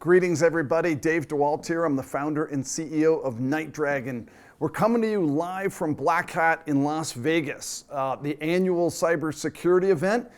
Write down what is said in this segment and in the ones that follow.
Greetings, everybody. Dave DeWalt here. I'm the founder and CEO of NightDragon. We're coming to you live from Black Hat in Las Vegas, the annual Cyber Security event.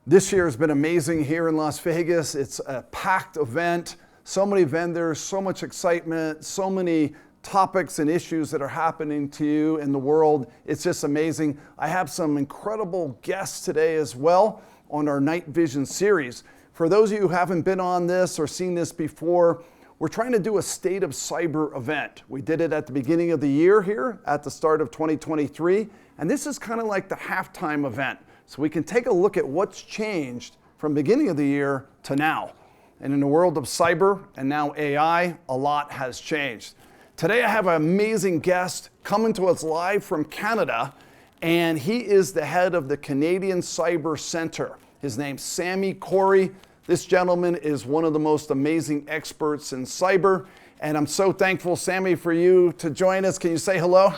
This year has been amazing here in Las Vegas. It's a packed event, so many vendors, so much excitement, so many topics and issues that are happening to you in the world. It's just amazing. I have some incredible guests today as well on our NightVision series. For those of you who haven't been on this or seen this before, we're trying to do a State of Cyber event. We did it at the beginning of the year here at the start of 2023, and this is kind of like the halftime event. So we can take a look at what's changed from beginning of the year to now. And in the world of cyber and now AI, a lot has changed. Today I have an amazing guest coming to us live from Canada, and he is the head of the Canadian Cyber Center. His name's Sami Khoury. This gentleman is one of the most amazing experts in cyber, and I'm so thankful, Sami, for you to join us. Can you say hello?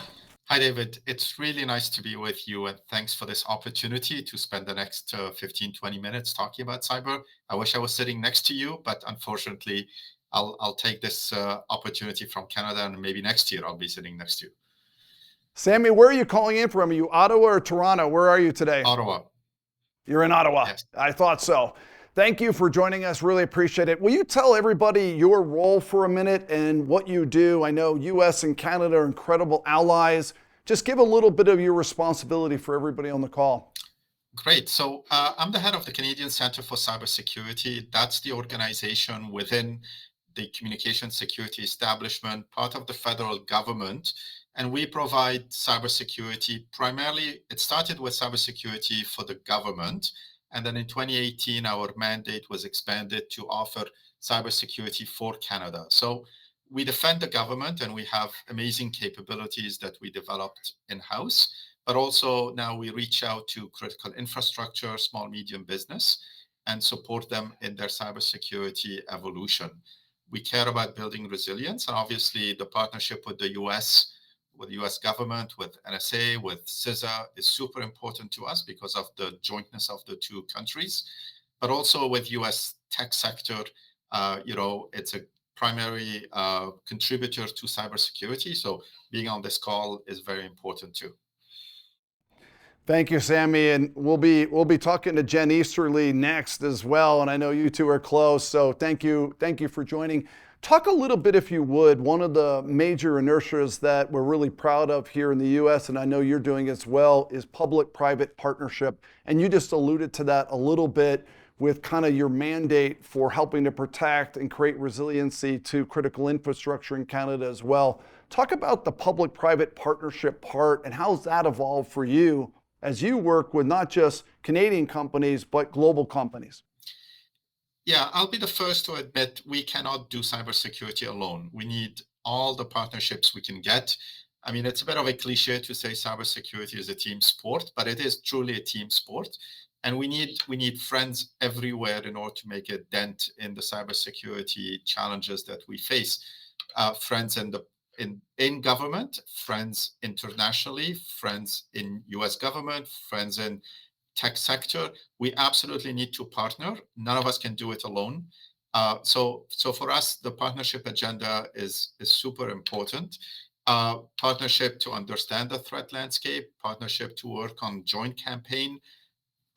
Hi, David. It's really nice to be with you, and thanks for this opportunity to spend the next 15, 20 minutes talking about cyber. I wish I was sitting next to you, but unfortunately, I'll take this opportunity from Canada, and maybe next year I'll be sitting next to you. Sami, where are you calling in from? Are you Ottawa or Toronto? Where are you today? Ottawa. You're in Ottawa. Yes. I thought so. Thank you for joining us. Really appreciate it. Will you tell everybody your role for a minute and what you do? I know US and Canada are incredible allies. Just give a little bit of your responsibility for everybody on the call. Great. So I'm the head of the Canadian Centre for Cyber Security. That's the organization within the communication security establishment, part of the federal government. And we provide cybersecurity. Primarily, it started with cybersecurity for the government. And then in 2018, our mandate was expanded to offer cybersecurity for Canada. So we defend the government, and we have amazing capabilities that we developed in-house. But also now we reach out to critical infrastructure, small, medium business, and support them in their cybersecurity evolution. We care about building resilience. And obviously, the partnership with the US government, with NSA, with CISA is super important to us because of the jointness of the two countries, but also with US tech sector, it's a primary contributor to cybersecurity. So being on this call is very important too. Thank you, Sami, and we'll be talking to Jen Easterly next as well, and I know you two are close, so thank you for joining. Talk a little bit, if you would, one of the major inertias that we're really proud of here in the US, and I know you're doing as well, is public-private partnership, and you just alluded to that a little bit with kind of your mandate for helping to protect and create resiliency to critical infrastructure in Canada as well. Talk about the public-private partnership part and how's that evolved for you as you work with not just Canadian companies, but global companies. Yeah, I'll be the first to admit we cannot do cybersecurity alone. We need all the partnerships we can get. I mean, it's a bit of a cliche to say cybersecurity is a team sport, but it is truly a team sport. And we need friends everywhere in order to make a dent in the cybersecurity challenges that we face. Friends in government, friends internationally, friends in US government, friends in tech sector. We absolutely need to partner. None of us can do it alone. So for us, the partnership agenda is super important. Partnership to understand the threat landscape, partnership to work on joint campaign,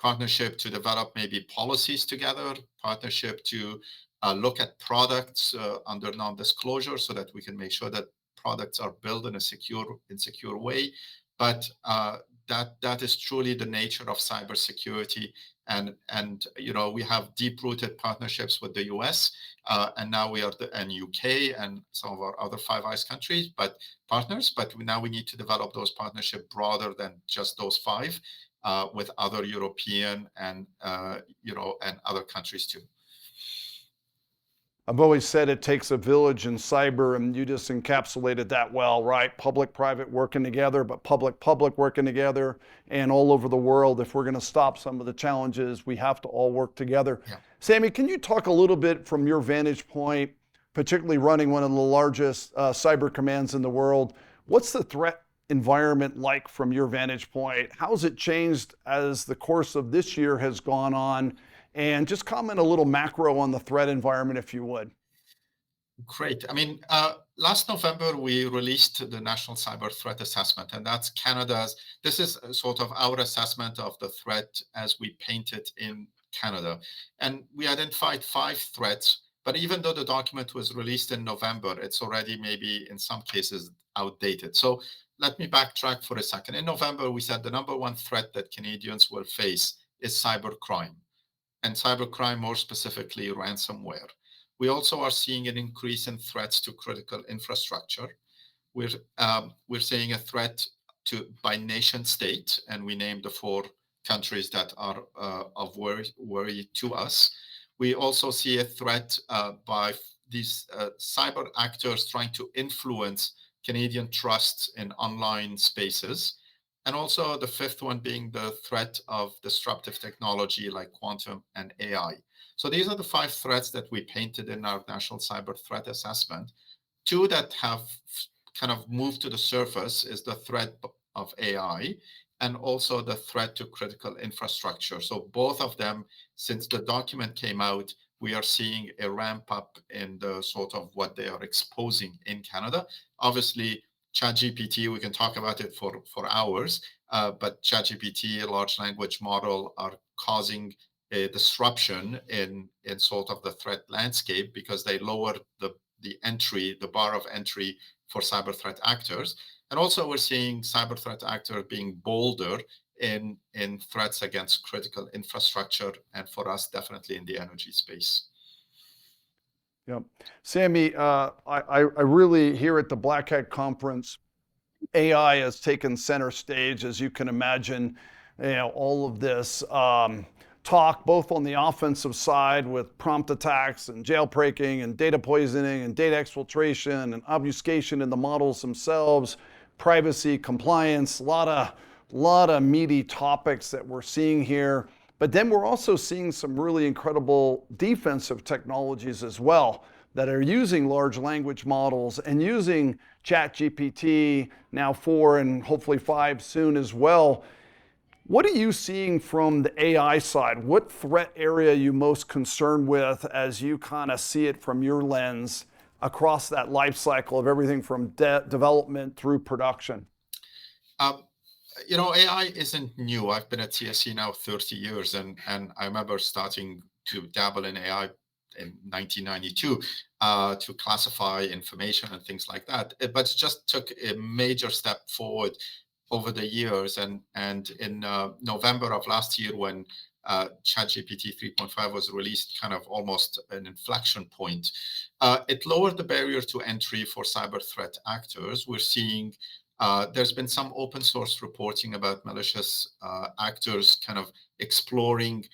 partnership to develop maybe policies together, partnership to look at products under non-disclosure so that we can make sure that products are built in a secure way. But that is truly the nature of cybersecurity, and we have deep-rooted partnerships with the US, and now we are and UK and some of our other Five Eyes countries, partners. But now we need to develop those partnerships broader than just those five, with other European and other countries too. I've always said it takes a village in cyber, and you just encapsulated that well, right? Public-private working together, but public-public working together, and all over the world. If we're going to stop some of the challenges, we have to all work together. Yeah. Sami, can you talk a little bit from your vantage point, particularly running one of the largest cyber commands in the world? What's the threat environment like from your vantage point? How's it changed as the course of this year has gone on? And just comment a little macro on the threat environment, if you would. Great. I mean, last November, we released the National Cyber Threat Assessment, and that's Canada's. This is sort of our assessment of the threat as we paint it in Canada. And we identified 5 threats, but even though the document was released in November, it's already maybe in some cases outdated. So let me backtrack for a second. In November, we said the number one threat that Canadians will face is cybercrime, and cybercrime, more specifically, ransomware. We also are seeing an increase in threats to critical infrastructure. We're seeing a threat to by nation state, and we named the 4 countries that are of worry to us. We also see a threat by these cyber actors trying to influence Canadian trusts in online spaces. And also the fifth one being the threat of disruptive technology like quantum and AI. So these are the 5 threats that we painted in our National Cyber Threat Assessment. 2 that have kind of moved to the surface is the threat of AI and also the threat to critical infrastructure. So both of them, since the document came out, we are seeing a ramp up in the sort of what they are exposing in Canada. Obviously, ChatGPT, we can talk about it for hours, but ChatGPT, a large language model, are causing a disruption in sort of the threat landscape because they lower the bar of entry for cyber threat actors. And also we're seeing cyber threat actors being bolder in threats against critical infrastructure, and for us, definitely in the energy space. Yep. Sami, I really, here at the Black Hat Conference, AI has taken center stage, as you can imagine. All of this talk, both on the offensive side with prompt attacks and jailbreaking and data poisoning and data exfiltration and obfuscation in the models themselves, privacy, compliance, a lot of meaty topics that we're seeing here. But then we're also seeing some really incredible defensive technologies as well that are using large language models and using ChatGPT, now 4 and hopefully 5 soon as well. What are you seeing from the AI side? What threat area are you most concerned with as you kind of see it from your lens across that life cycle of everything from development through production? AI isn't new. I've been at CSC now 30 years, and I remember starting to dabble in AI in 1992 to classify information and things like that. But it just took a major step forward over the years. And in November of last year, when ChatGPT 3.5 was released, kind of almost an inflection point, it lowered the barrier to entry for cyber threat actors. We're seeing there's been some open source reporting about malicious actors kind of exploring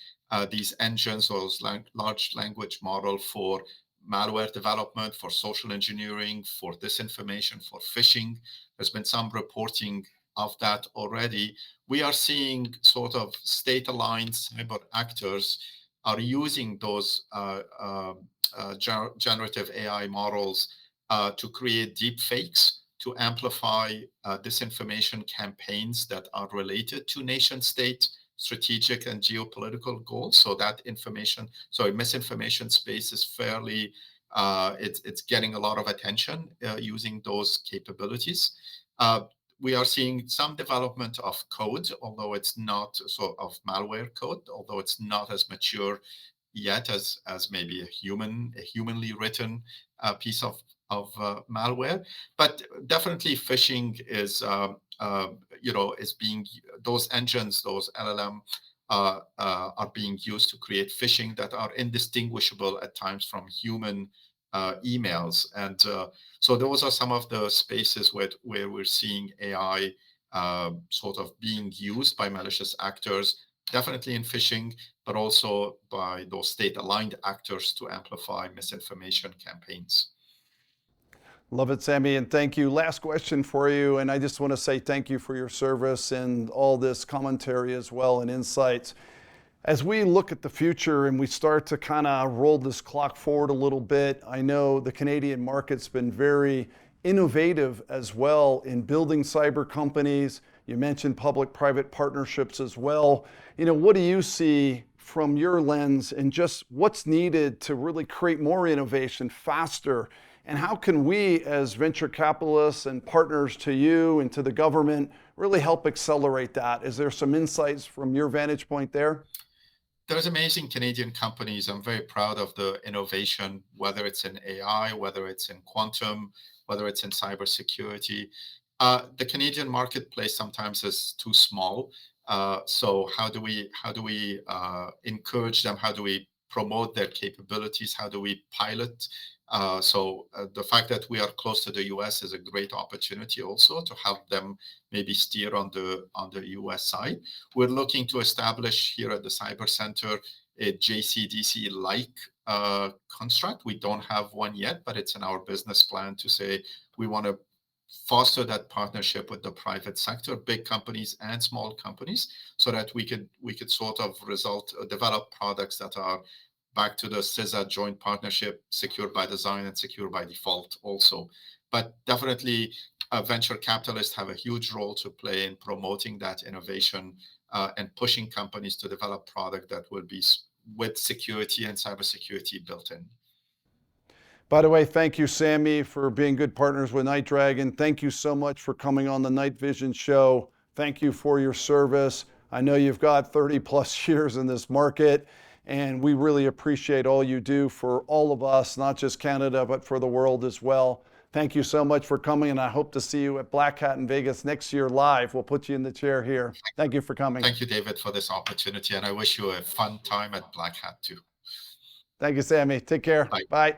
these engines, those large language model for malware development, for social engineering, for disinformation, for phishing. There's been some reporting of that already. We are seeing sort of state-aligned cyber actors are using those generative AI models to create deep fakes, to amplify disinformation campaigns that are related to nation state strategic and geopolitical goals. So that misinformation space is fairly, it's getting a lot of attention using those capabilities. We are seeing some development of code, although it's not of malware code, although it's not as mature yet as maybe a humanly written piece of malware. But definitely phishing is being, those engines, those LLM are being used to create phishing that are indistinguishable at times from human emails. And so those are some of the spaces where we're seeing AI sort of being used by malicious actors, definitely in phishing, but also by those state-aligned actors to amplify misinformation campaigns. Love it, Sami, and thank you. Last question for you, and I just want to say thank you for your service and all this commentary as well and insights. As we look at the future and we start to kind of roll this clock forward a little bit, I know the Canadian market's been very innovative as well in building cyber companies. You mentioned public-private partnerships as well. What do you see from your lens and just what's needed to really create more innovation faster? And how can we, as venture capitalists and partners to you and to the government, really help accelerate that? Is there some insights from your vantage point there? There's amazing Canadian companies. I'm very proud of the innovation, whether it's in AI, whether it's in quantum, whether it's in cybersecurity. The Canadian marketplace sometimes is too small. So how do we encourage them? How do we promote their capabilities? How do we pilot? The fact that we are close to the US is a great opportunity also to help them maybe steer on the US side. We're looking to establish here at the Cyber Center a JCDC-like construct. We don't have one yet, but it's in our business plan to say we want to foster that partnership with the private sector, big companies and small companies, so that we could sort of develop products that are back to the CISA joint partnership, secure by design and secure by default also. But definitely venture capitalists have a huge role to play in promoting that innovation and pushing companies to develop product that will be with security and cybersecurity built in. By the way, thank you, Sami, for being good partners with NightDragon. Thank you so much for coming on the NightVision show. Thank you for your service. I know you've got 30 plus years in this market, and we really appreciate all you do for all of us, not just Canada, but for the world as well. Thank you so much for coming, and I hope to see you at Black Hat in Vegas next year live. We'll put you in the chair here. Thank you for coming. Thank you, David, for this opportunity, and I wish you a fun time at Black Hat too. Thank you, Sami. Take care. Bye. Bye.